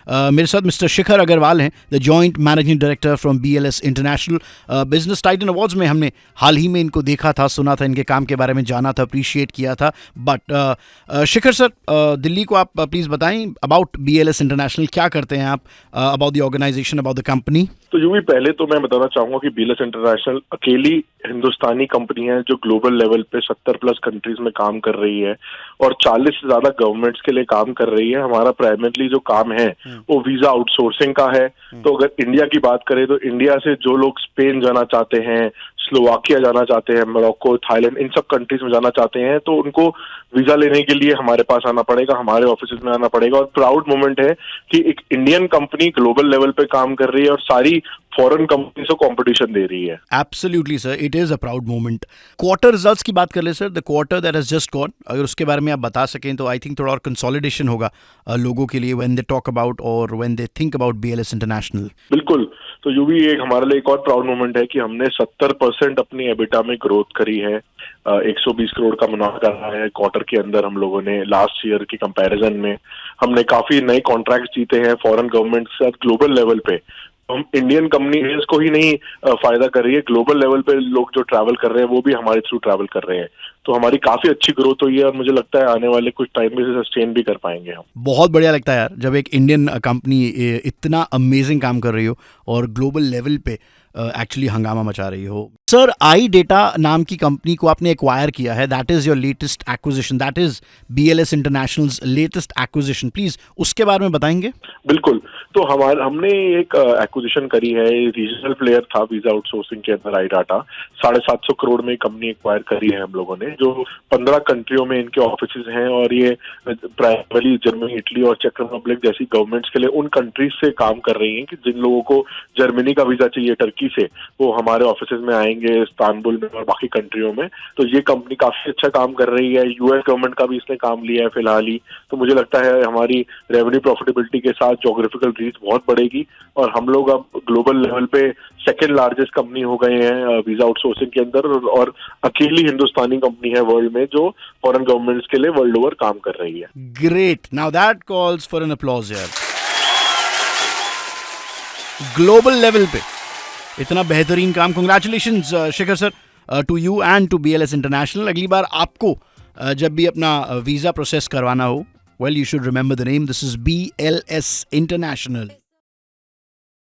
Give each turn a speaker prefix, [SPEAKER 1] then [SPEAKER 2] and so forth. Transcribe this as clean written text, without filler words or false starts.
[SPEAKER 1] मेरे साथ मिस्टर शिखर अग्रवाल हैं, the joint managing director from BLS international. Business Titan awards में हमने हाल ही में इनको देखा था, सुना था, इनके काम के बारे में जाना था, अप्रिशिएट किया था। बट शिखर सर, दिल्ली को आप प्लीज़ बताएं अबाउट BLS इंटरनेशनल, क्या करते हैं आप, about the organisation, about the company.
[SPEAKER 2] तो यूं भी पहले तो मैं बताना चाहूंगा कि BLS इंटरनेशनल अकेली हिंदुस्तानी कंपनी है जो ग्लोबल लेवल पे 70+ कंट्रीज में काम कर रही है और 40 से ज्यादा गवर्नमेंट्स के लिए काम कर रही है। हमारा प्राइमरीली जो काम है वो वीजा आउटसोर्सिंग का है। तो अगर इंडिया की बात करें तो इंडिया से जो लोग स्पेन जाना चाहते हैं, स्लोवाकिया जाना चाहते हैं, मोरक्को, थाईलैंड, इन सब कंट्रीज में जाना चाहते हैं तो उनको वीजा लेने के लिए हमारे पास आना पड़ेगा, हमारे ऑफिस में आना पड़ेगा। और प्राउड मोमेंट है कि एक इंडियन कंपनी ग्लोबल लेवल पे काम कर रही है और सारी फॉरेन कंपनी से कंपटीशन दे रही है।
[SPEAKER 1] Absolutely sir, it is a proud moment. Quarter results की बात कर ले sir, the quarter that has just gone, अगर उसके बारे में आप बता सकें तो आई थिंक थोड़ा और कंसोलिडेशन होगा लोगों के लिए व्हेन दे टॉक अबाउट और when they think about BLS international.
[SPEAKER 2] बिल्कुल, तो यूं भी एक हमारे लिए एक और प्राउड मोमेंट है कि हमने 70% अपनी एबिटा में ग्रोथ करी है। 120 करोड़ का मुनाफा करा है क्वार्टर के अंदर हम लोगों ने। लास्ट ईयर की कंपैरिजन में हमने काफी नए कॉन्ट्रैक्ट जीते हैं फॉरेन गवर्नमेंट के साथ ग्लोबल लेवल पे। हम इंडियन कंपनीज को ही नहीं फायदा कर रही है, ग्लोबल लेवल पे लोग जो ट्रैवल कर रहे हैं वो भी हमारे थ्रू ट्रैवल कर रहे हैं। तो हमारी काफी अच्छी ग्रोथ हुई है और मुझे लगता है आने वाले कुछ टाइम में से सस्टेन भी कर पाएंगे हम।
[SPEAKER 1] बहुत बढ़िया लगता है यार जब एक इंडियन कंपनी इतना अमेजिंग काम कर रही हो और ग्लोबल लेवल पे एक्चुअली हंगामा मचा रही हो। सर, आई डेटा नाम की कंपनी को आपने एक्वायर किया है, that is your latest acquisition, that is BLS internationals latest acquisition, please उसके बारे में बताएंगे।
[SPEAKER 2] बिल्कुल, तो हमने एक एक्विजिशन करी है। रीजनल प्लेयर था वीजा आउटसोर्सिंग के अंदर आई डाटा। 750 करोड़ में कंपनी एक्वायर करी है हम लोगों ने, जो 15 कंट्रियों में इनके ऑफिस हैं और ये प्राइमरी जर्मनी, इटली और चेक रिपब्लिक जैसी गवर्नमेंट्स के लिए उन कंट्रीज से काम कर रही हैं कि जिन लोगों को जर्मनी का वीजा चाहिए टर्की से, वो हमारे ऑफिस में आएंगे इस्तांबुल में और बाकी कंट्रियों में। तो ये कंपनी काफी अच्छा काम कर रही है। US गवर्नमेंट का भी इसने काम लिया है फिलहाल ही। तो मुझे लगता है हमारी रेवेन्यू प्रॉफिटेबिलिटी के साथ ज्योग्राफिकल रीच बहुत बढ़ेगी और हम लोग अब ग्लोबल लेवल पे सेकेंड लार्जेस्ट कंपनी हो गए हैं वीजा आउटसोर्सिंग के अंदर और अकेली हिंदुस्तानी कंपनी है वर्ल्ड में जो फॉरेन गवर्नमेंट्स के लिए वर्ल्ड ओवर काम कर रही है।
[SPEAKER 1] Great, now that calls for an applause यार। ग्लोबल लेवल पे इतना बेहतरीन काम, congratulations Shikhar sir to you and to BLS International. अगली बार आपको जब भी अपना वीजा प्रोसेस करवाना हो, well you should remember the name, this is BLS international.